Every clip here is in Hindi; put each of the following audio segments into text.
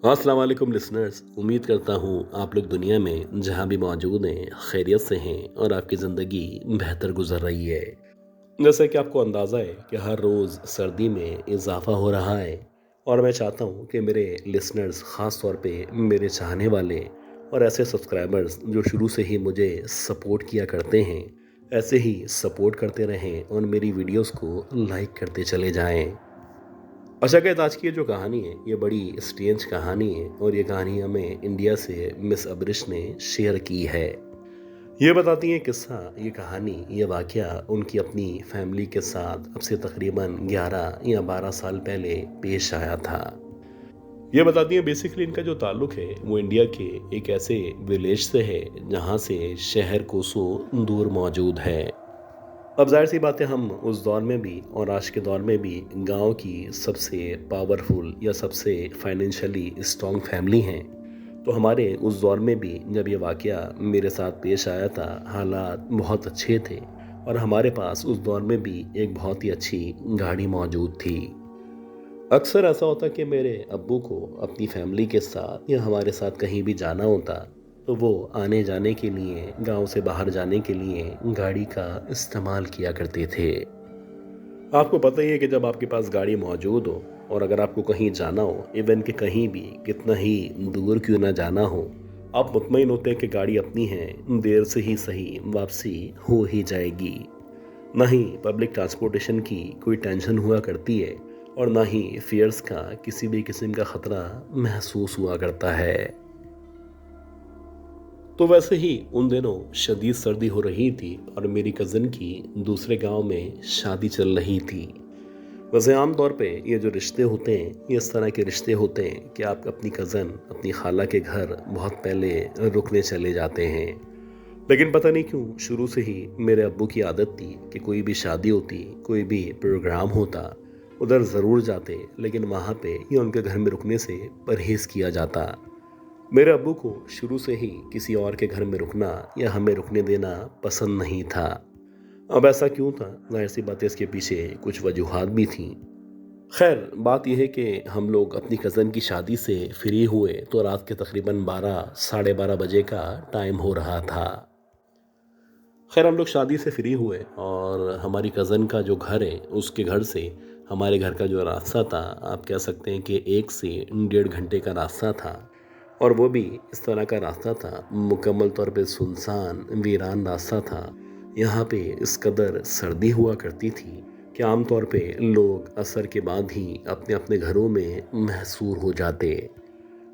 अस्सलाम वालेकुम लिसनर्स। उम्मीद करता हूँ आप लोग दुनिया में जहाँ भी मौजूद हैं खैरियत से हैं और आपकी ज़िंदगी बेहतर गुजर रही है। जैसा कि आपको अंदाज़ा है कि हर रोज़ सर्दी में इजाफ़ा हो रहा है और मैं चाहता हूँ कि मेरे लिसनर्स ख़ास तौर पे मेरे चाहने वाले और ऐसे सब्सक्राइबर्स जो शुरू से ही मुझे सपोर्ट किया करते हैं, ऐसे ही सपोर्ट करते रहें और मेरी वीडियोज़ को लाइक करते चले जाएँ। अच्छा गाइस, आज की ये जो कहानी है ये बड़ी स्ट्रेंज कहानी है और ये कहानी हमें इंडिया से मिस अब्रिश ने शेयर की है। ये बताती है किस्सा, ये कहानी, ये वाकया उनकी अपनी फैमिली के साथ अब से तकरीबन 11 या 12 साल पहले पेश आया था। ये बताती है बेसिकली इनका जो ताल्लुक है वो इंडिया के एक ऐसे विलेज से है जहाँ से शहर कोसों दूर मौजूद है। अब ज़ाहिर सी बात है, हम उस दौर में भी और आज के दौर में भी गांव की सबसे पावरफुल या सबसे फाइनेंशियली स्ट्रॉन्ग फैमिली हैं। तो हमारे उस दौर में भी जब ये वाकया मेरे साथ पेश आया था, हालात बहुत अच्छे थे और हमारे पास उस दौर में भी एक बहुत ही अच्छी गाड़ी मौजूद थी। अक्सर ऐसा होता कि मेरे अब्बू को अपनी फैमिली के साथ या हमारे साथ कहीं भी जाना होता तो वो आने जाने के लिए, गांव से बाहर जाने के लिए गाड़ी का इस्तेमाल किया करते थे। आपको पता ही है कि जब आपके पास गाड़ी मौजूद हो और अगर आपको कहीं जाना हो, इवन कि कहीं भी कितना ही दूर क्यों ना जाना हो, आप मुतमईन होते हैं कि गाड़ी अपनी है, देर से ही सही वापसी हो ही जाएगी। ना ही पब्लिक ट्रांसपोर्टेशन की कोई टेंशन हुआ करती है और ना ही फेयर्स का किसी भी किस्म का खतरा महसूस हुआ करता है। तो वैसे ही उन दिनों शदीद सर्दी हो रही थी और मेरी कज़न की दूसरे गांव में शादी चल रही थी। वैसे आम तौर पे ये जो रिश्ते होते हैं, ये इस तरह के रिश्ते होते हैं कि आप अपनी कज़न, अपनी खाला के घर बहुत पहले रुकने चले जाते हैं। लेकिन पता नहीं क्यों शुरू से ही मेरे अब्बू की आदत थी कि कोई भी शादी होती, कोई भी प्रोग्राम होता, उधर ज़रूर जाते, लेकिन वहाँ पे या उनके घर में रुकने से परहेज़ किया जाता। मेरे अब्बू को शुरू से ही किसी और के घर में रुकना या हमें रुकने देना पसंद नहीं था। अब ऐसा क्यों था? जाहिर सी बात है, इसके पीछे कुछ वजूहात भी थीं। खैर, बात यह है कि हम लोग अपनी कज़न की शादी से फ्री हुए तो रात के तकरीबन 12 साढ़े 12 बजे का टाइम हो रहा था। खैर, हम लोग शादी से फ्री हुए और हमारी कज़न का जो घर है उसके घर से हमारे घर का जो रास्ता था, आप कह सकते हैं कि 1 से 1.5 घंटे का रास्ता था। और वो भी इस तरह का रास्ता था, मुकम्मल तौर पे सुनसान वीरान रास्ता था। यहाँ पे इस कदर सर्दी हुआ करती थी कि आम तौर पे लोग असर के बाद ही अपने अपने घरों में महसूर हो जाते।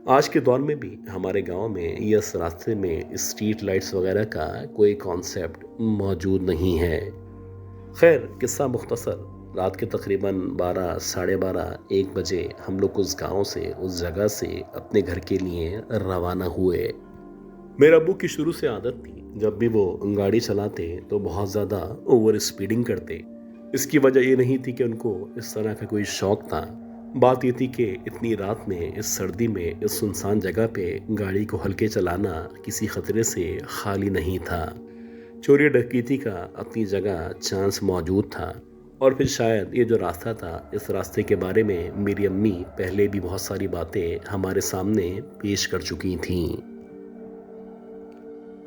आज के दौर में भी हमारे गांव में या इस रास्ते में स्ट्रीट लाइट्स वगैरह का कोई कॉन्सेप्ट मौजूद नहीं है। खैर, किस्सा मुख्तसर, रात के तकरीबन 12 साढ़े 12 1 बजे हम लोग उस गांव से, उस जगह से अपने घर के लिए रवाना हुए। मेरे अब्बू की शुरू से आदत थी, जब भी वो गाड़ी चलाते तो बहुत ज़्यादा ओवर स्पीडिंग करते। इसकी वजह ये नहीं थी कि उनको इस तरह का कोई शौक था। बात ये थी कि इतनी रात में, इस सर्दी में, इस सुनसान जगह पे गाड़ी को हल्के चलाना किसी खतरे से खाली नहीं था। चोरी डकैती का अपनी जगह चांस मौजूद था। और फिर शायद ये जो रास्ता था, इस रास्ते के बारे में मेरी अम्मी पहले भी बहुत सारी बातें हमारे सामने पेश कर चुकी थीं।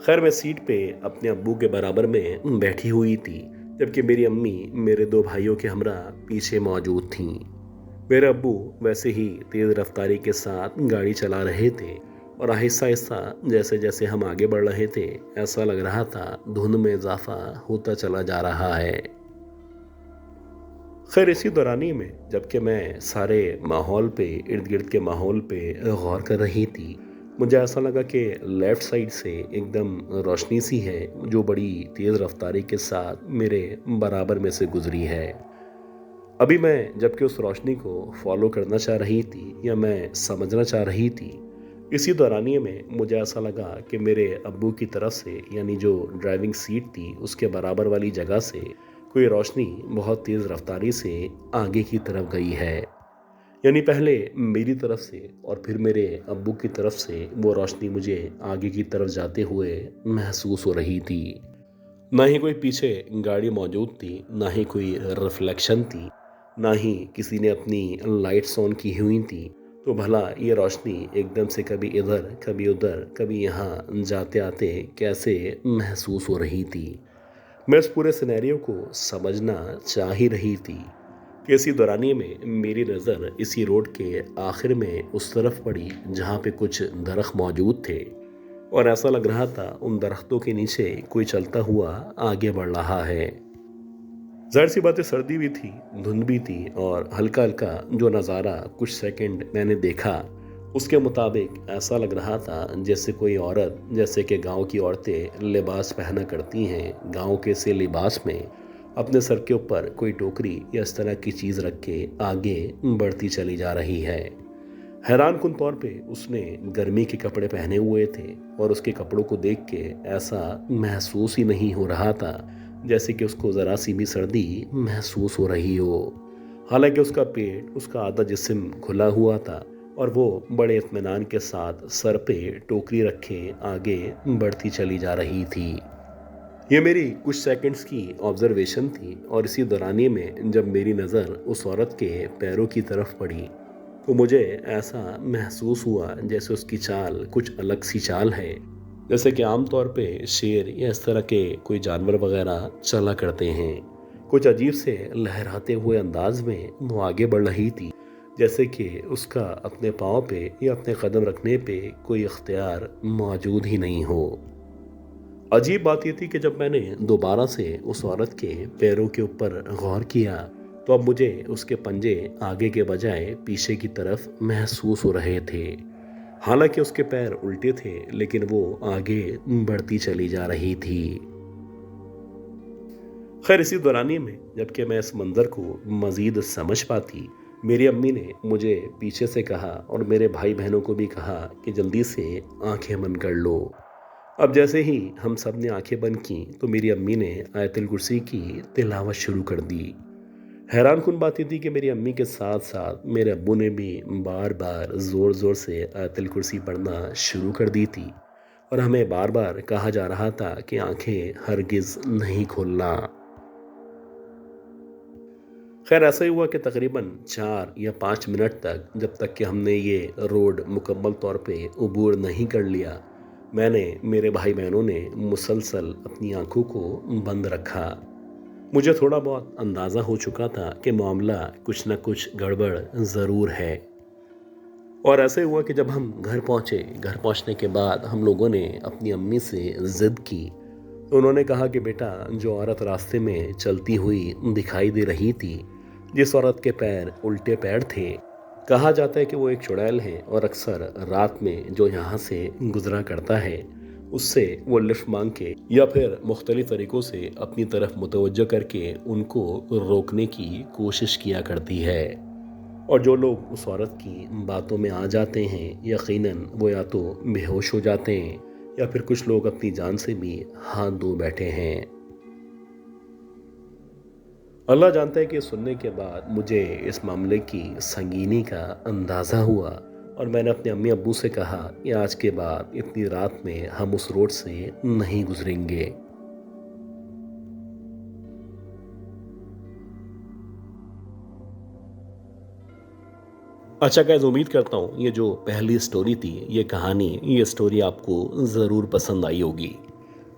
खैर, मैं सीट पे अपने अब्बू के बराबर में बैठी हुई थी, जबकि मेरी अम्मी मेरे 2 भाइयों के हमरा पीछे मौजूद थीं। मेरे अब्बू वैसे ही तेज़ रफ्तारी के साथ गाड़ी चला रहे थे और आहिस्ता आहिस्ता जैसे जैसे हम आगे बढ़ रहे थे, ऐसा लग रहा था धुंध में इजाफा होता चला जा रहा है। खैर, इसी दौरानी में जबकि मैं सारे माहौल पे, इर्द गिर्द के माहौल पे गौर कर रही थी, मुझे ऐसा लगा कि लेफ़्ट साइड से एकदम रोशनी सी है जो बड़ी तेज़ रफ्तारी के साथ मेरे बराबर में से गुजरी है। अभी मैं जबकि उस रोशनी को फॉलो करना चाह रही थी या मैं समझना चाह रही थी, इसी दौरानिए में मुझे ऐसा लगा कि मेरे अब्बू की तरफ से, यानी जो ड्राइविंग सीट थी उसके बराबर वाली जगह से कोई रोशनी बहुत तेज़ रफ्तारी से आगे की तरफ गई है। यानी पहले मेरी तरफ से और फिर मेरे अब्बू की तरफ से वो रोशनी मुझे आगे की तरफ जाते हुए महसूस हो रही थी। ना ही कोई पीछे गाड़ी मौजूद थी, ना ही कोई रिफ्लेक्शन थी, ना ही किसी ने अपनी लाइट्स ऑन की हुई थी। तो भला ये रोशनी एकदम से कभी इधर कभी उधर कभी यहाँ जाते आते कैसे महसूस हो रही थी। मैं इस पूरे सिनेरियो को समझना चाह ही रही थी कि इसी दौरानिए में मेरी नज़र इसी रोड के आखिर में उस तरफ पड़ी जहाँ पे कुछ दरख्त मौजूद थे, और ऐसा लग रहा था उन दरख्तों के नीचे कोई चलता हुआ आगे बढ़ रहा है। जाहिर सी बात है, सर्दी भी थी, धुंध भी थी, और हल्का हल्का जो नज़ारा कुछ सेकंड मैंने देखा उसके मुताबिक ऐसा लग रहा था जैसे कोई औरत, जैसे कि गांव की औरतें लिबास पहना करती हैं, गांव के से लिबास में अपने सर के ऊपर कोई टोकरी या इस तरह की चीज़ रख के आगे बढ़ती चली जा रही है। हैरान कुन तौर पे उसने गर्मी के कपड़े पहने हुए थे, और उसके कपड़ों को देख के ऐसा महसूस ही नहीं हो रहा था जैसे कि उसको ज़रा सी भी सर्दी महसूस हो रही हो। हालांकि उसका पेट, उसका आधा जिस्म खुला हुआ था, और वो बड़े इत्मीनान के साथ सर पे टोकरी रखे आगे बढ़ती चली जा रही थी। ये मेरी कुछ सेकंड्स की ऑब्जर्वेशन थी, और इसी दौरानिए में जब मेरी नज़र उस औरत के पैरों की तरफ पड़ी तो मुझे ऐसा महसूस हुआ जैसे उसकी चाल कुछ अलग सी चाल है, जैसे कि आमतौर पे शेर या इस तरह के कोई जानवर वगैरह चला करते हैं। कुछ अजीब से लहराते हुए अंदाज में वो आगे बढ़ रही थी, जैसे कि उसका अपने पाँव पे या अपने कदम रखने पे कोई इख्तियार मौजूद ही नहीं हो। अजीब बात ये थी कि जब मैंने दोबारा से उस औरत के पैरों के ऊपर गौर किया तो अब मुझे उसके पंजे आगे के बजाय पीछे की तरफ महसूस हो रहे थे। हालांकि उसके पैर उल्टे थे, लेकिन वो आगे बढ़ती चली जा रही थी। खैर, इसी दौरानिए में जबकि मैं इस मंजर को मजीद समझ पाती, मेरी अम्मी ने मुझे पीछे से कहा और मेरे भाई बहनों को भी कहा कि जल्दी से आंखें बंद कर लो। अब जैसे ही हम सब ने आंखें बंद की तो मेरी अम्मी ने आयतुल कुर्सी की तिलावत शुरू कर दी। हैरान कुन बात ये थी कि मेरी अम्मी के साथ साथ मेरे अब्बू ने भी बार बार ज़ोर ज़ोर से आयतुल कुर्सी पढ़ना शुरू कर दी थी, और हमें बार बार कहा जा रहा था कि आंखें हरगिज़ नहीं खोलना। खैर, ऐसा ही हुआ कि तकरीबन 4 या 5 मिनट तक, जब तक कि हमने ये रोड मुकम्मल तौर पे अबूर नहीं कर लिया, मैंने, मेरे भाई बहनों ने मुसलसल अपनी आंखों को बंद रखा। मुझे थोड़ा बहुत अंदाज़ा हो चुका था कि मामला कुछ न कुछ गड़बड़ ज़रूर है। और ऐसे हुआ कि जब हम घर पहुँचे, घर पहुँचने के बाद हम लोगों ने अपनी अम्मी से ज़िद की, तो उन्होंने कहा कि बेटा, जो औरत रास्ते में चलती हुई दिखाई दे रही थी, जिस औरत के पैर उल्टे पैर थे, कहा जाता है कि वो एक चुड़ैल है, और अक्सर रात में जो यहाँ से गुजरा करता है उससे वो लिफ्ट मांग के या फिर मुख्तलिफ तरीक़ों से अपनी तरफ मुतवज्जो करके उनको रोकने की कोशिश किया करती है। और जो लोग उस औरत की बातों में आ जाते हैं, यकीनन वो या तो बेहोश हो जाते हैं या फिर कुछ लोग अपनी जान से भी हाथ धो बैठे हैं। अल्लाह जानता है कि सुनने के बाद मुझे इस मामले की संगीनी का अंदाज़ा हुआ, और मैंने अपने अम्मी अब्बू से कहा कि आज के बाद इतनी रात में हम उस रोड से नहीं गुजरेंगे। अच्छा गाइस, उम्मीद करता हूँ ये जो पहली स्टोरी थी, ये स्टोरी आपको ज़रूर पसंद आई होगी।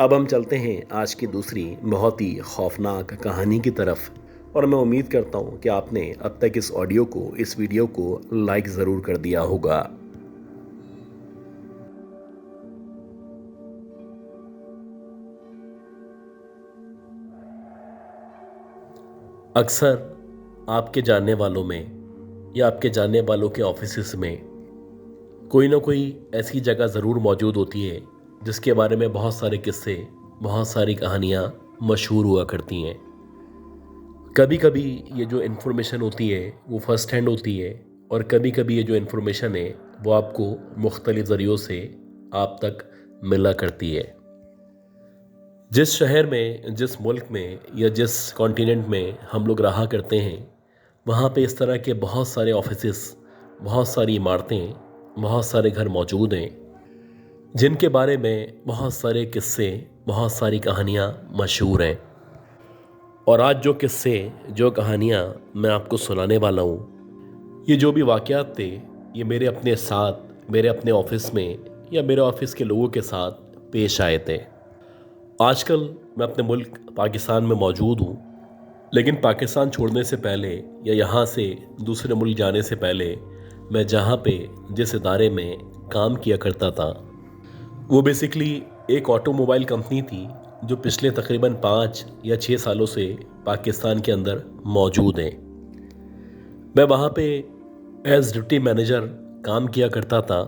अब हम चलते हैं आज की दूसरी बहुत ही खौफनाक कहानी की तरफ, और मैं उम्मीद करता हूँ कि आपने अब तक इस वीडियो को लाइक ज़रूर कर दिया होगा। अक्सर आपके जानने वालों में या आपके जानने वालों के ऑफिस में कोई ना कोई ऐसी जगह ज़रूर मौजूद होती है जिसके बारे में बहुत सारे किस्से, बहुत सारी कहानियाँ मशहूर हुआ करती हैं। कभी कभी ये जो इन्फॉर्मेशन होती है वो फ़र्स्ट हैंड होती है, और कभी कभी ये जो इन्फॉर्मेशन है वो आपको मुख्तलिफ़ ज़रियों से आप तक मिला करती है। जिस शहर में, जिस मुल्क में या जिस कॉन्टिनेंट में हम लोग रहा करते हैं, वहाँ पे इस तरह के बहुत सारे ऑफिसेस, बहुत सारी इमारतें, बहुत सारे घर मौजूद हैं जिनके बारे में बहुत सारे किस्से, बहुत सारी कहानियाँ मशहूर हैं। और आज जो किस्से, जो कहानियाँ मैं आपको सुनाने वाला हूँ, ये जो भी वाक़यात थे, ये मेरे अपने साथ, मेरे अपने ऑफिस में या मेरे ऑफिस के लोगों के साथ पेश आए थे। आजकल मैं अपने मुल्क पाकिस्तान में मौजूद हूँ, लेकिन पाकिस्तान छोड़ने से पहले या यहाँ से दूसरे मुल्क जाने से पहले मैं जहाँ पे जिस इदारे में काम किया करता था वो बेसिकली एक ऑटोमोबाइल कंपनी थी जो पिछले तकरीबन 5 या 6 सालों से पाकिस्तान के अंदर मौजूद है। मैं वहाँ पे एज डिप्टी मैनेजर काम किया करता था।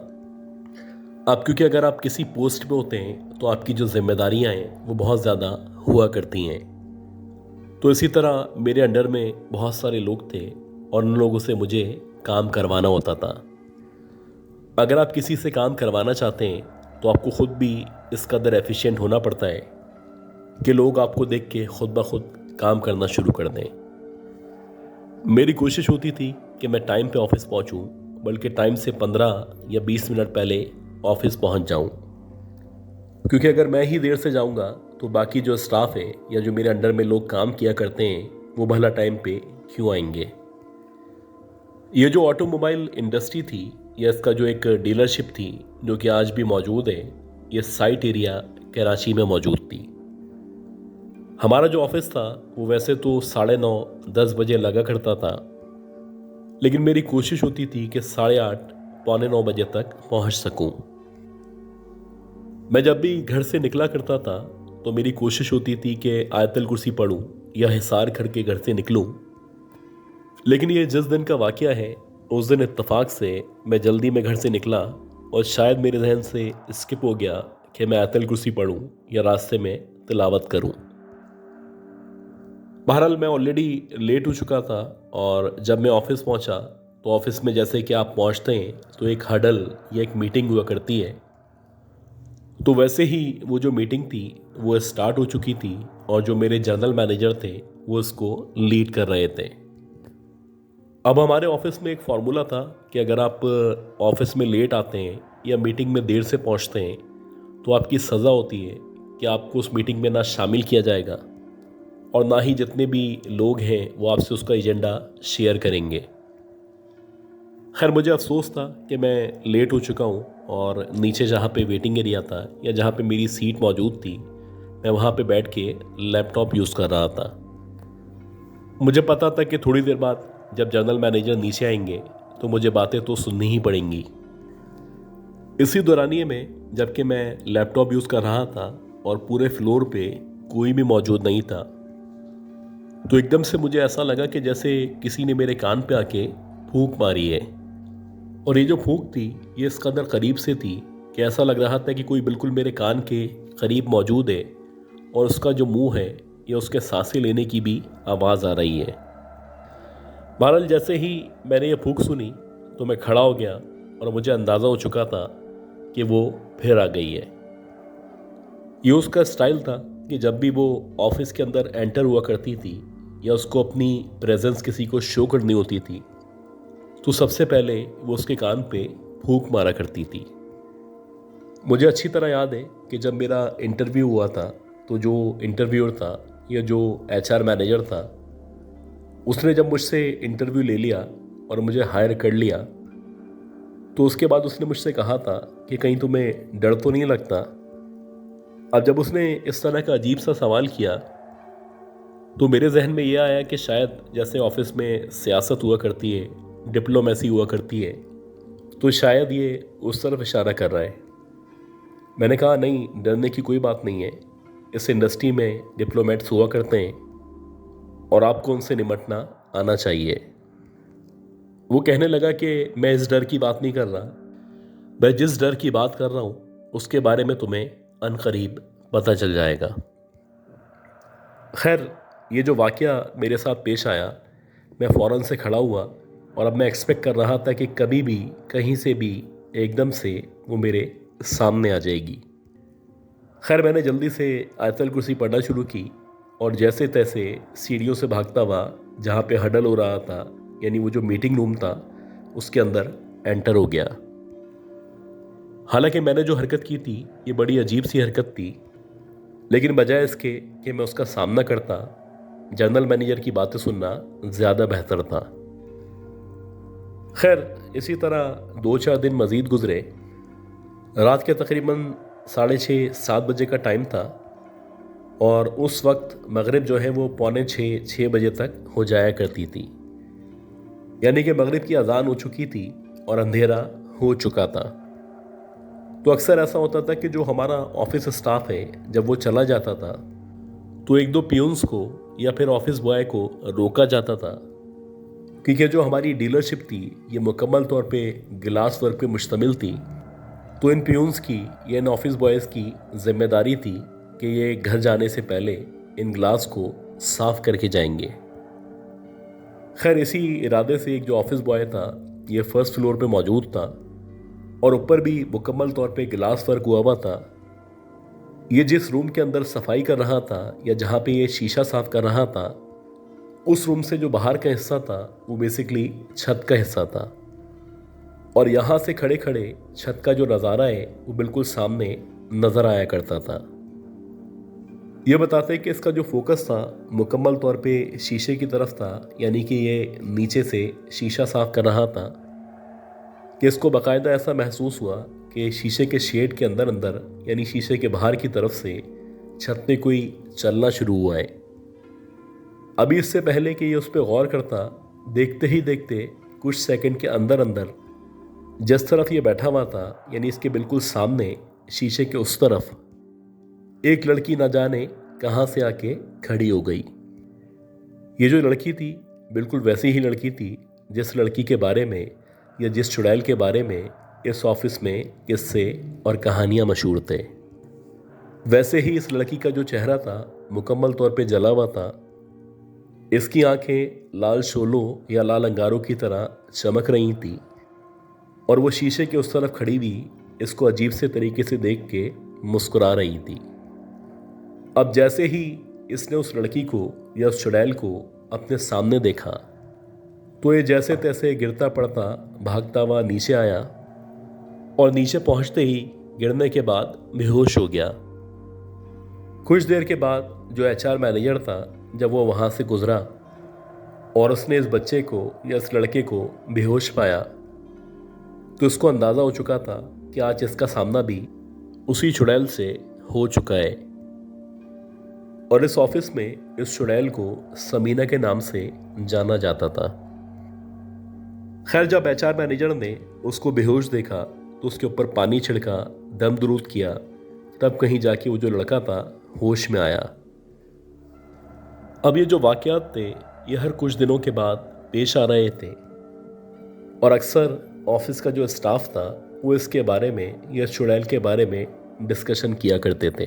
अब क्योंकि अगर आप किसी पोस्ट पे होते हैं तो आपकी जो जिम्मेदारियाँ हैं वो बहुत ज़्यादा हुआ करती हैं। तो इसी तरह मेरे अंडर में बहुत सारे लोग थे और उन लोगों से मुझे काम करवाना होता था। अगर आप किसी से काम करवाना चाहते हैं तो आपको ख़ुद भी इस कदर एफिशिएंट होना पड़ता है कि लोग आपको देख के खुद ब खुद काम करना शुरू कर दें। मेरी कोशिश होती थी कि मैं टाइम पे ऑफिस पहुंचूं, बल्कि टाइम से 15 या 20 मिनट पहले ऑफिस पहुंच जाऊं, क्योंकि अगर मैं ही देर से जाऊंगा तो बाकी जो स्टाफ है या जो मेरे अंडर में लोग काम किया करते हैं वो भला टाइम पे क्यों आएंगे। ये जो ऑटोमोबाइल इंडस्ट्री थी या इसका जो एक डीलरशिप थी जो कि आज भी मौजूद है, ये साइट एरिया कराची में मौजूद थी। हमारा जो ऑफिस था वो वैसे तो 9:30-10 बजे लगा करता था, लेकिन मेरी कोशिश होती थी कि 8:30 पौने 9 बजे तक पहुंच सकूं। मैं जब भी घर से निकला करता था तो मेरी कोशिश होती थी कि आयतल कुर्सी पढ़ूं या हिसार करके घर से निकलूं, लेकिन ये जिस दिन का वाकया है उस दिन इत्तेफाक से मैं जल्दी में घर से निकला और शायद मेरे जहन से स्किप हो गया कि मैं आयतल कुर्सी पढ़ूं या रास्ते में तिलावत करूं। बहरहाल मैं ऑलरेडी लेट हो चुका था और जब मैं ऑफिस पहुंचा तो ऑफिस में जैसे कि आप पहुंचते हैं तो एक हडल या एक मीटिंग हुआ करती है। तो वैसे ही वो जो मीटिंग थी वो स्टार्ट हो चुकी थी और जो मेरे जनरल मैनेजर थे वो इसको लीड कर रहे थे। अब हमारे ऑफिस में एक फार्मूला था कि अगर आप ऑफिस में लेट आते हैं या मीटिंग में देर से पहुंचते हैं तो आपकी सज़ा होती है कि आपको उस मीटिंग में ना शामिल किया जाएगा और ना ही जितने भी लोग हैं वो आपसे उसका एजेंडा शेयर करेंगे। खैर मुझे अफसोस था कि मैं लेट हो चुका हूँ और नीचे जहाँ पे वेटिंग एरिया था या जहाँ पे मेरी सीट मौजूद थी मैं वहाँ पे बैठ के लैपटॉप यूज़ कर रहा था। मुझे पता था कि थोड़ी देर बाद जब जनरल मैनेजर नीचे आएंगे तो मुझे बातें तो सुननी ही पड़ेंगी। इसी दौरानिए में जबकि मैं लैपटॉप यूज़ कर रहा था और पूरे फ्लोर पे कोई भी मौजूद नहीं था, तो एकदम से मुझे ऐसा लगा कि जैसे किसी ने मेरे कान पे आके फूंक मारी है। और ये जो फूंक थी ये इस कदर करीब से थी कि ऐसा लग रहा था कि कोई बिल्कुल मेरे कान के करीब मौजूद है और उसका जो मुंह है या उसके सांसें लेने की भी आवाज़ आ रही है। बहरहाल जैसे ही मैंने ये फूंक सुनी तो मैं खड़ा हो गया और मुझे अंदाज़ा हो चुका था कि वो फिर आ गई है। ये उसका स्टाइल था कि जब भी वो ऑफिस के अंदर एंटर हुआ करती थी या उसको अपनी प्रेजेंस किसी को शो करनी होती थी तो सबसे पहले वो उसके कान पे फूंक मारा करती थी। मुझे अच्छी तरह याद है कि जब मेरा इंटरव्यू हुआ था तो जो इंटरव्यूअर था या जो एचआर मैनेजर था उसने जब मुझसे इंटरव्यू ले लिया और मुझे हायर कर लिया तो उसके बाद उसने मुझसे कहा था कि कहीं तुम्हें डर तो नहीं लगता। अब जब उसने इस तरह का अजीब सा सवाल किया तो मेरे जहन में यह आया कि शायद जैसे ऑफिस में सियासत हुआ करती है, डिप्लोमेसी हुआ करती है, तो शायद ये उस तरफ इशारा कर रहा है। मैंने कहा नहीं, डरने की कोई बात नहीं है, इस इंडस्ट्री में डिप्लोमेट्स हुआ करते हैं और आपको उनसे निपटना आना चाहिए। वो कहने लगा कि मैं इस डर की बात नहीं कर रहा, मैं जिस डर की बात कर रहा हूँ उसके बारे में तुम्हें अनकरीब पता चल जाएगा। खैर ये जो वाकया मेरे साथ पेश आया, मैं फ़ौरन से खड़ा हुआ और अब मैं एक्सपेक्ट कर रहा था कि कभी भी कहीं से भी एकदम से वो मेरे सामने आ जाएगी। खैर मैंने जल्दी से आयतल कुर्सी पढ़ना शुरू की और जैसे तैसे सीढ़ियों से भागता हुआ जहाँ पे हडल हो रहा था, यानी वो जो मीटिंग रूम था, उसके अंदर एंटर हो गया। हालांकि मैंने जो हरकत की थी ये बड़ी अजीब सी हरकत थी, लेकिन बजाय इसके कि मैं उसका सामना करता, जनरल मैनेजर की बातें सुनना ज़्यादा बेहतर था। खैर, इसी तरह 2-4 दिन मज़ीद गुजरे। रात के तकरीबन 6:30-7 बजे का टाइम था और उस वक्त मगरिब जो है वो 5:45-6 बजे तक हो जाया करती थी। यानी कि मगरिब की अजान हो चुकी थी और अंधेरा हो चुका था। तो अक्सर ऐसा होता था कि जो हमारा ऑफिस स्टाफ है, जब वो चला जाता था तो 1-2 पियून्स को या फिर ऑफिस बॉय को रोका जाता था, क्योंकि जो हमारी डीलरशिप थी ये मुकम्मल तौर पे गिलास वर्क पे मुश्तमिल थी। तो इन पियून्स की या इन ऑफिस बॉयज़ की जिम्मेदारी थी कि ये घर जाने से पहले इन गिलास को साफ करके जाएंगे। खैर, इसी इरादे से एक जो ऑफिस बॉय था ये फर्स्ट फ्लोर पे मौजूद था और ऊपर भी मुकम्मल तौर पे गिलास वर्क हुआ था। ये जिस रूम के अंदर सफाई कर रहा था या जहाँ पे ये शीशा साफ कर रहा था, उस रूम से जो बाहर का हिस्सा था वो बेसिकली छत का हिस्सा था और यहाँ से खड़े खड़े छत का जो नज़ारा है वो बिल्कुल सामने नज़र आया करता था। ये बताते हैं कि इसका जो फोकस था मुकम्मल तौर पे शीशे की तरफ था, यानी कि ये नीचे से शीशा साफ कर रहा था कि इसको बाकायदा ऐसा महसूस हुआ कि शीशे के शेड के अंदर अंदर यानी शीशे के बाहर की तरफ से छत पे कोई चलना शुरू हुआ है। अभी इससे पहले कि ये उस पर गौर करता, देखते ही देखते कुछ सेकंड के अंदर अंदर जिस तरफ ये बैठा हुआ था यानी इसके बिल्कुल सामने शीशे के उस तरफ एक लड़की न जाने कहाँ से आके खड़ी हो गई। ये जो लड़की थी बिल्कुल वैसी ही लड़की थी जिस लड़की के बारे में या जिस चुड़ैल के बारे में इस ऑफिस में किस्से और कहानियाँ मशहूर थे। वैसे ही इस लड़की का जो चेहरा था मुकम्मल तौर पे जला हुआ था। इसकी आंखें लाल शोलों या लाल अंगारों की तरह चमक रही थी और वो शीशे के उस तरफ खड़ी हुई इसको अजीब से तरीके से देख के मुस्कुरा रही थी। अब जैसे ही इसने उस लड़की को या उस चुड़ैल को अपने सामने देखा तो ये जैसे तैसे गिरता पड़ता भागता हुआ नीचे आया और नीचे पहुंचते ही गिरने के बाद बेहोश हो गया। कुछ देर के बाद जो एचआर मैनेजर था जब वो वहाँ से गुजरा और उसने इस बच्चे को या इस लड़के को बेहोश पाया तो उसको अंदाज़ा हो चुका था कि आज इसका सामना भी उसी चुड़ैल से हो चुका है। और इस ऑफिस में इस चुड़ैल को समीना के नाम से जाना जाता था। खैर, जब एचआर मैनेजर ने उसको बेहोश देखा तो उसके ऊपर पानी छिड़का, दम दुरूद किया, तब कहीं जाके वो जो लड़का था होश में आया। अब ये जो वाक़यात थे ये हर कुछ दिनों के बाद पेश आ रहे थे और अक्सर ऑफिस का जो स्टाफ था वो इसके बारे में या चुड़ैल के बारे में डिस्कशन किया करते थे।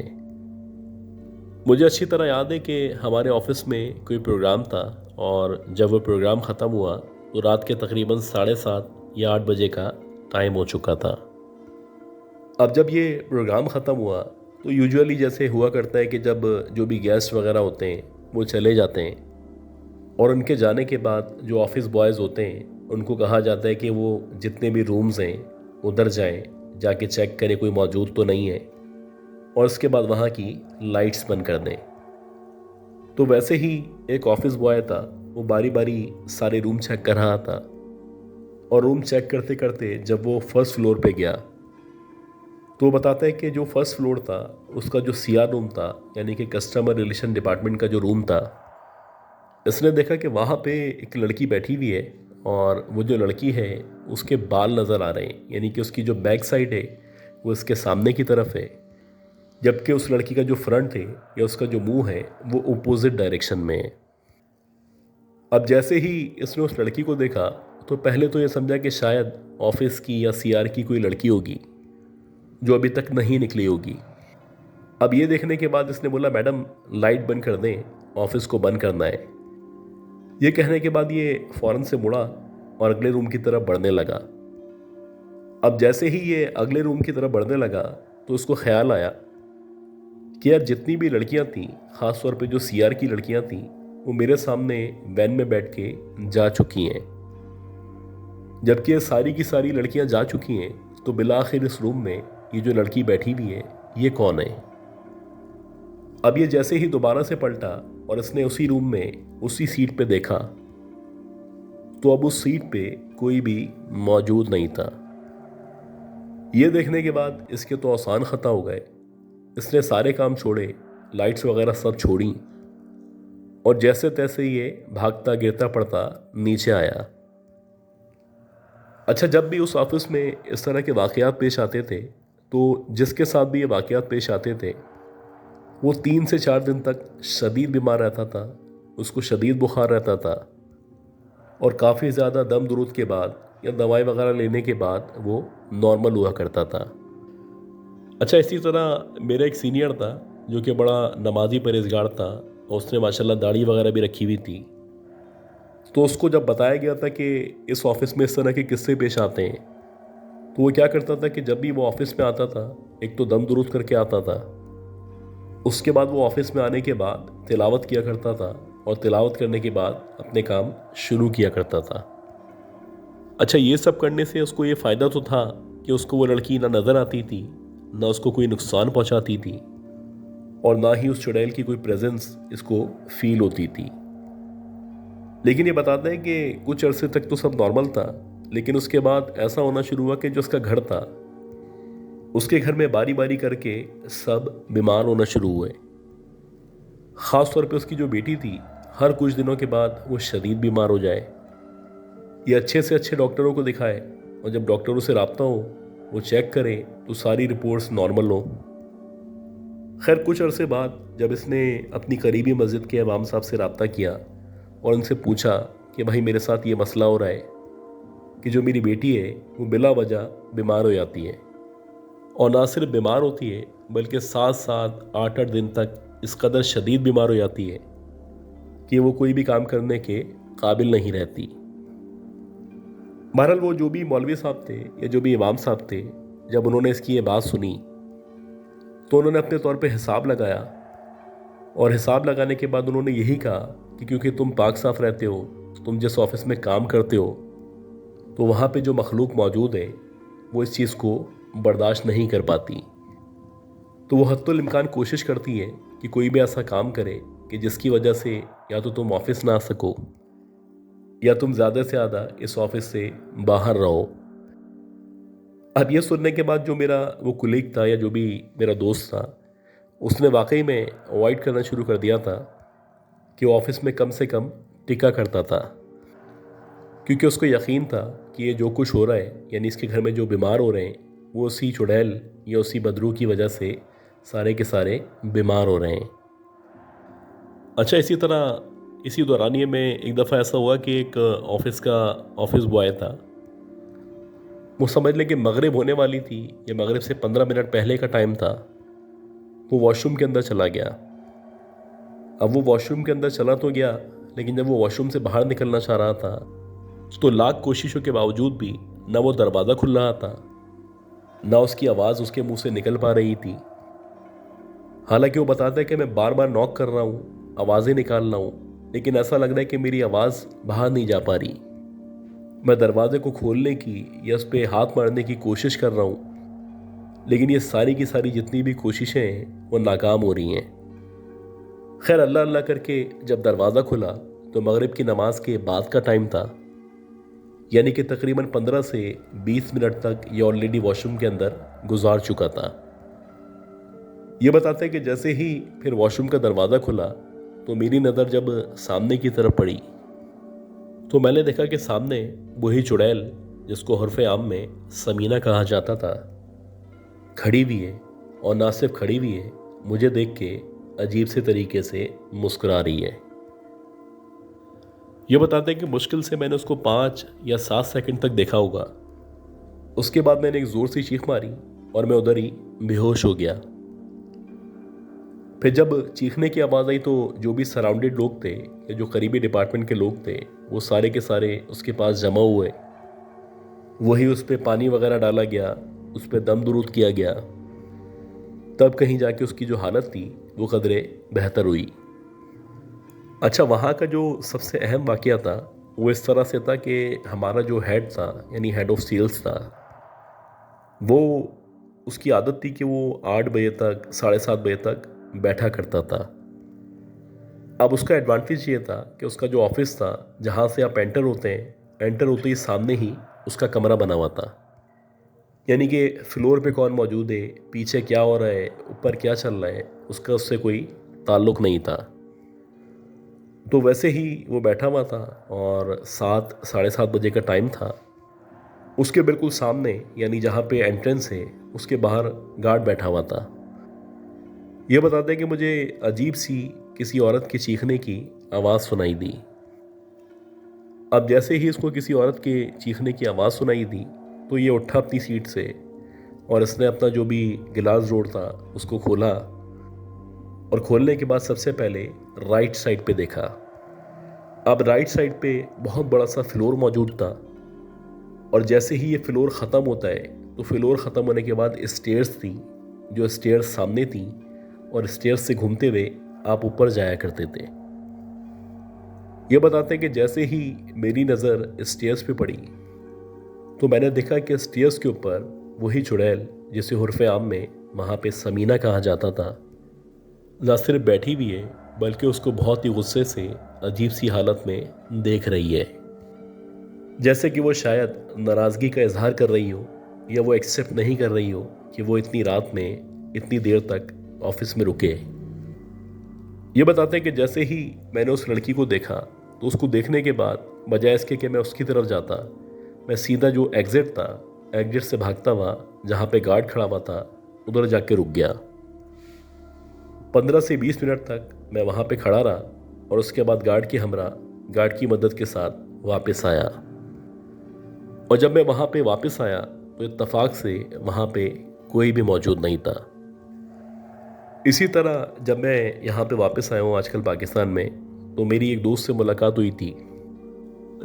मुझे अच्छी तरह याद है कि हमारे ऑफिस में कोई प्रोग्राम था और जब वो प्रोग्राम ख़त्म हुआ तो रात के तकरीबन 7:30 या 8 बजे का टाइम हो चुका था। अब जब ये प्रोग्राम ख़त्म हुआ तो यूजुअली जैसे हुआ करता है कि जब जो भी गेस्ट वगैरह होते हैं वो चले जाते हैं और उनके जाने के बाद जो ऑफिस बॉयज़ होते हैं उनको कहा जाता है कि वो जितने भी रूम्स हैं उधर जाएं, जाके चेक करें कोई मौजूद तो नहीं है और उसके बाद वहाँ की लाइट्स बंद कर दें। तो वैसे ही एक ऑफिस बॉय था, वो बारी बारी सारे रूम चेक कर रहा था और रूम चेक करते करते जब वो फर्स्ट फ्लोर पे गया तो वो बताता है कि जो फर्स्ट फ्लोर था उसका जो सीआर रूम था यानी कि कस्टमर रिलेशन डिपार्टमेंट का जो रूम था, इसने देखा कि वहाँ पे एक लड़की बैठी हुई है और वो जो लड़की है उसके बाल नज़र आ रहे हैं, यानी कि उसकी जो बैक साइड है वो इसके सामने की तरफ है, जबकि उस लड़की का जो फ्रंट है या उसका जो मुंह है वो अपोजिट डायरेक्शन में है। अब जैसे ही इसने उस लड़की को देखा तो पहले तो ये समझा कि शायद ऑफिस की या सीआर की कोई लड़की होगी जो अभी तक नहीं निकली होगी। अब ये देखने के बाद इसने बोला, मैडम लाइट बंद कर दें, ऑफिस को बंद करना है। ये कहने के बाद ये फ़ौरन से मुड़ा और अगले रूम की तरफ बढ़ने लगा। अब जैसे ही ये अगले रूम की तरफ बढ़ने लगा तो उसको ख्याल आया कि यार जितनी भी लड़कियां थीं, ख़ास तौर पे जो सीआर की लड़कियां थीं, वो मेरे सामने वैन में बैठ के जा चुकी हैं। जबकि ये सारी की सारी लड़कियां जा चुकी हैं तो बिलाखिर इस रूम में ये जो लड़की बैठी हुई है ये कौन है। अब ये जैसे ही दोबारा से पलटा और इसने उसी रूम में उसी सीट पे देखा तो अब उस सीट पे कोई भी मौजूद नहीं था। ये देखने के बाद इसके तो आसान ख़ता हो गए। इसने सारे काम छोड़े, लाइट्स वगैरह सब छोड़ी और जैसे तैसे ये भागता गिरता पड़ता नीचे आया। अच्छा, जब भी उस ऑफिस में इस तरह के वाक़यात पेश आते थे तो जिसके साथ भी ये वाक़यात पेश आते थे वो 3 से 4 दिन तक शदीद बीमार रहता था, उसको शदीद बुखार रहता था और काफ़ी ज़्यादा दम दुरूद के बाद या दवाई वगैरह लेने के बाद वो नॉर्मल हुआ करता था। अच्छा, इसी तरह मेरा एक सीनियर था जो कि बड़ा नमाजी परहेज़गार था और उसने माशाल्लाह दाढ़ी वगैरह भी रखी हुई थी। तो उसको जब बताया गया था कि इस ऑफ़िस में इस तरह के किस्से पेश आते हैं तो वो क्या करता था कि जब भी वो ऑफ़िस में आता था एक तो दम दुरूद करके आता था, उसके बाद वो ऑफिस में आने के बाद तिलावत किया करता था और तिलावत करने के बाद अपने काम शुरू किया करता था। अच्छा, ये सब करने से उसको ये फ़ायदा तो था कि उसको वो लड़की ना नज़र आती थी, ना उसको कोई नुकसान पहुंचाती थी और ना ही उस चुड़ैल की कोई प्रेजेंस इसको फील होती थी। लेकिन ये बताते हैं कि कुछ अरसे तक तो सब नॉर्मल था, लेकिन उसके बाद ऐसा होना शुरू हुआ कि जो उसका घर था उसके घर में बारी बारी करके सब बीमार होना शुरू हुए। ख़ास तौर पे उसकी जो बेटी थी, हर कुछ दिनों के बाद वो शदीद बीमार हो जाए। ये अच्छे से अच्छे डॉक्टरों को दिखाए और जब डॉक्टरों से रब्ता हो, वो चेक करें तो सारी रिपोर्ट्स नॉर्मल हो। खैर, कुछ अरसे बाद जब इसने अपनी करीबी मस्जिद के इमाम साहब से रब्ता किया और उनसे पूछा कि भाई मेरे साथ ये मसला हो रहा है कि जो मेरी बेटी है वो बिला वजह बीमार हो जाती है और ना सिर्फ बीमार होती है बल्कि 7-7 8-8 दिन तक इस कदर शदीद बीमार हो जाती है कि वो कोई भी काम करने के काबिल नहीं रहती। बहरहाल वो जो भी मौलवी साहब थे या जो भी इमाम साहब थे, जब उन्होंने इसकी ये बात सुनी तो उन्होंने अपने तौर पे हिसाब लगाया और हिसाब लगाने के बाद उन्होंने यही कहा कि क्योंकि तुम पाक साफ रहते हो, तुम जिस ऑफिस में काम करते हो तो वहाँ पे जो मखलूक मौजूद है वो इस चीज़ को बर्दाश्त नहीं कर पाती, तो वो हत्तुल इम्कान कोशिश करती है कि कोई भी ऐसा काम करे कि जिसकी वजह से या तो तुम ऑफिस ना आ सको या तुम ज़्यादा से ज़्यादा इस ऑफिस से बाहर रहो। अब ये सुनने के बाद जो मेरा वो कुलीग था या जो भी मेरा दोस्त था, उसने वाकई में अवॉइड करना शुरू कर दिया था कि वो ऑफिस में कम से कम टिका करता था, क्योंकि उसको यकीन था कि ये जो कुछ हो रहा है यानी इसके घर में जो बीमार हो रहे हैं वो उसी चुड़ैल या उसी बदरू की वजह से सारे के सारे बीमार हो रहे हैं। अच्छा, इसी तरह इसी दौरानिए में एक दफ़ा ऐसा हुआ कि एक ऑफिस बॉय था, वो समझ लें कि मगरिब होने वाली थी या मगरिब से 15 मिनट पहले का टाइम था, वो वॉशरूम के अंदर चला गया। अब वो वॉशरूम के अंदर चला तो गया, लेकिन जब वो वॉशरूम से बाहर निकलना चाह रहा था तो लाख कोशिशों के बावजूद भी ना वो दरवाज़ा खुल रहा था, ना उसकी आवाज़ उसके मुंह से निकल पा रही थी। हालांकि वो बताता है कि मैं बार बार नॉक कर रहा हूँ, आवाज़ें निकाल रहा हूँ, लेकिन ऐसा लग रहा है कि मेरी आवाज़ बाहर नहीं जा पा रही। मैं दरवाजे को खोलने की या उस पर हाथ मारने की कोशिश कर रहा हूँ, लेकिन ये सारी की सारी जितनी भी कोशिशें हैं वो नाकाम हो रही हैं। खैर, अल्लाह अल्लाह करके जब दरवाज़ा खुला तो मगरिब की नमाज के बाद का टाइम था, यानी कि तकरीबन 15 से 20 मिनट तक ये ऑलरेडी वॉशरूम के अंदर गुजार चुका था। ये बताते हैं कि जैसे ही फिर वॉशरूम का दरवाज़ा खुला तो मेरी नज़र जब सामने की तरफ पड़ी तो मैंने देखा कि सामने वही चुड़ैल जिसको हरफ आम में समीना कहा जाता था खड़ी हुई है, और ना सिर्फ खड़ी हुई है, मुझे देख के अजीब से तरीके से मुस्कुरा रही है। ये बताते हैं कि मुश्किल से मैंने उसको 5 या 7 सेकंड तक देखा होगा। उसके बाद मैंने एक ज़ोर से चीख मारी और मैं उधर ही बेहोश हो गया। फिर जब चीखने की आवाज़ आई तो जो भी सराउंडेड लोग थे या जो करीबी डिपार्टमेंट के लोग थे वो सारे के सारे उसके पास जमा हुए। वही उस पर पानी वगैरह डाला गया, उस पर दम दुरूद किया गया, तब कहीं जाके उसकी जो हालत थी वो कदरे बेहतर हुई। अच्छा, वहाँ का जो सबसे अहम वाक़या था वो इस तरह से था कि हमारा जो हेड था यानी हेड ऑफ सेल्स था, वो उसकी आदत थी कि वो 8 बजे तक 7:30 बजे तक बैठा करता था। अब उसका एडवांटेज ये था कि उसका जो ऑफिस था जहाँ से आप एंटर होते हैं एंटर होते ही सामने ही उसका कमरा बना हुआ था। यानी कि फ्लोर पे कौन मौजूद है, पीछे क्या हो रहा है, ऊपर क्या चल रहा है, उसका उससे कोई ताल्लुक़ नहीं था। तो वैसे ही वो बैठा हुआ था और 7 साढ़े 7 बजे का टाइम था। उसके बिल्कुल सामने यानी जहाँ पे एंट्रेंस है उसके बाहर गार्ड बैठा हुआ था। ये बताते हैं कि मुझे अजीब सी किसी औरत के चीखने की आवाज़ सुनाई दी। अब जैसे ही इसको किसी औरत के चीखने की आवाज़ सुनाई दी तो ये उठा अपनी सीट से और इसने अपना जो भी गिलास रोड था उसको खोला और खोलने के बाद सबसे पहले राइट साइड पे देखा। अब राइट साइड पे बहुत बड़ा सा फ्लोर मौजूद था और जैसे ही ये फ्लोर ख़त्म होता है तो फ्लोर ख़त्म होने के बाद स्टेयर्स थी, जो स्टेयर्स सामने थी और स्टेयर्स से घूमते हुए आप ऊपर जाया करते थे। ये बताते हैं कि जैसे ही मेरी नज़र स्टेयर्स पे पड़ी तो मैंने देखा कि स्टेयर्स के ऊपर वही चुड़ैल जिसे उर्फ़े आम में वहाँ पे समीना कहा जाता था, ना सिर्फ बैठी हुई है बल्कि उसको बहुत ही गुस्से से अजीब सी हालत में देख रही है, जैसे कि वो शायद नाराज़गी का इजहार कर रही हो या वो एक्सेप्ट नहीं कर रही हो कि वो इतनी रात में इतनी देर तक ऑफिस में रुके। ये बताते हैं कि जैसे ही मैंने उस लड़की को देखा तो उसको देखने के बाद बजाय इसके कि मैं उसकी तरफ जाता, मैं सीधा जो एग्ज़िट था एग्ज़िट से भागता हुआ जहाँ पे गार्ड खड़ा हुआ था उधर जाके रुक गया। 15 से 20 मिनट तक मैं वहाँ पे खड़ा रहा और उसके बाद गार्ड की मदद के साथ वापस आया। और जब मैं वहाँ पे वापस आया तो इत्तेफाक से वहाँ पे कोई भी मौजूद नहीं था। इसी तरह जब मैं यहाँ पे वापस आया हूँ आजकल पाकिस्तान में, तो मेरी एक दोस्त से मुलाकात हुई थी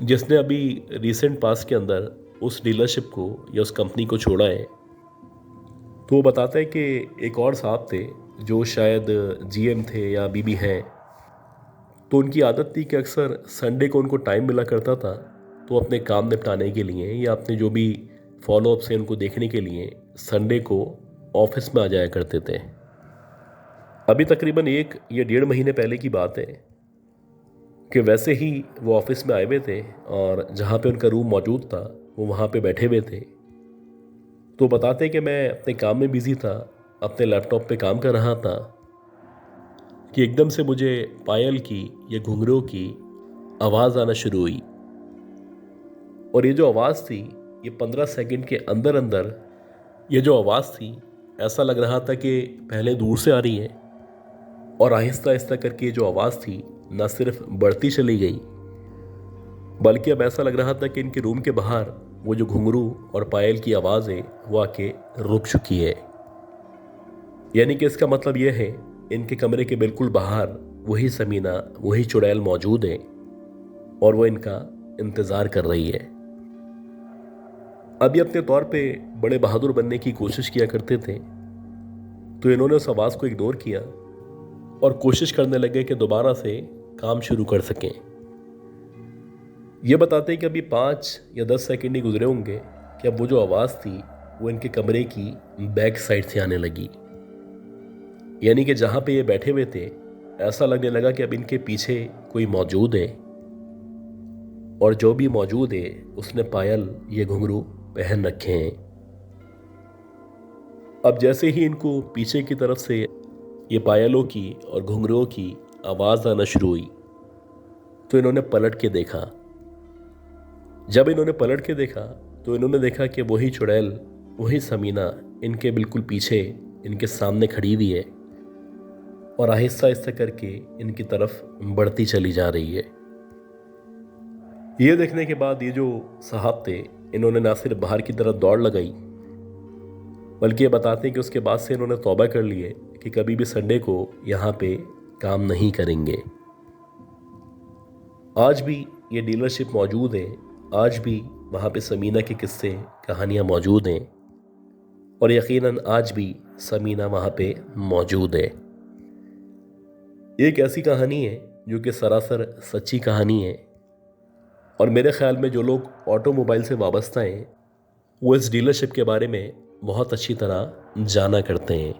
जिसने अभी रिसेंट पास के अंदर उस डीलरशिप को या उस कंपनी को छोड़ा है। तो वो बताता है कि एक और साहब थे जो शायद जीएम थे या बीबी हैं, तो उनकी आदत थी कि अक्सर संडे को उनको टाइम मिला करता था तो अपने काम निपटाने के लिए या अपने जो भी फॉलोअप्स हैं उनको देखने के लिए संडे को ऑफिस में आ जाया करते थे। अभी तकरीबन 1 या 1.5 महीने पहले की बात है कि वैसे ही वो ऑफिस में आए हुए थे और जहाँ पे उनका रूम मौजूद था वो वहाँ पे बैठे हुए थे। तो बताते कि मैं अपने काम में बिज़ी था, अपने लैपटॉप पे काम कर रहा था कि एकदम से मुझे पायल की या घुंघरू की आवाज़ आना शुरू हुई। और ये जो आवाज़ थी ये 15 सेकंड के अंदर अंदर ये जो आवाज़ थी ऐसा लग रहा था कि पहले दूर से आ रही है और आहिस्ता आहिस्ता करके जो आवाज़ थी न सिर्फ बढ़ती चली गई बल्कि अब ऐसा लग रहा था कि इनके रूम के बाहर वो जो घुंघरू और पायल की आवाज़ है वो आके रुक चुकी है। यानी कि इसका मतलब ये है इनके कमरे के बिल्कुल बाहर वही समीना, वही चुड़ैल मौजूद है और वो इनका इंतज़ार कर रही है। अभी अपने तौर पे बड़े बहादुर बनने की कोशिश किया करते थे तो इन्होंने उस आवाज़ को इग्नोर किया और कोशिश करने लगे कि दोबारा से काम शुरू कर सकें। ये बताते हैं कि अभी 5 या 10 सेकंड ही गुजरे होंगे कि अब वो जो आवाज़ थी वो इनके कमरे की बैक साइड से आने लगी। यानी कि जहाँ पे ये बैठे हुए थे ऐसा लगने लगा कि अब इनके पीछे कोई मौजूद है और जो भी मौजूद है उसने पायल ये घुंघरू पहन रखे हैं। अब जैसे ही इनको पीछे की तरफ से ये पायलों की और घुंघरुओं की आवाज़ आना शुरू हुई तो इन्होंने पलट के देखा। जब इन्होंने पलट के देखा तो इन्होंने देखा कि वही चुड़ैल, वही समीना इनके बिल्कुल पीछे इनके सामने खड़ी हुई है और आहिस्ता आहिस्ता करके इनकी तरफ बढ़ती चली जा रही है। ये देखने के बाद ये जो साहब थे इन्होंने ना सिर्फ बाहर की तरफ दौड़ लगाई बल्कि ये बताते हैं कि उसके बाद से इन्होंने तौबा कर ली है कि कभी भी संडे को यहाँ पे काम नहीं करेंगे। आज भी ये डीलरशिप मौजूद है, आज भी वहाँ पे समीना के किस्से कहानियाँ मौजूद हैं और यकीनन आज भी समीना वहाँ पे मौजूद है। एक ऐसी कहानी है जो कि सरासर सच्ची कहानी है और मेरे ख्याल में जो लोग ऑटोमोबाइल से वाबस्ता हैं वो इस डीलरशिप के बारे में बहुत अच्छी तरह जाना करते हैं।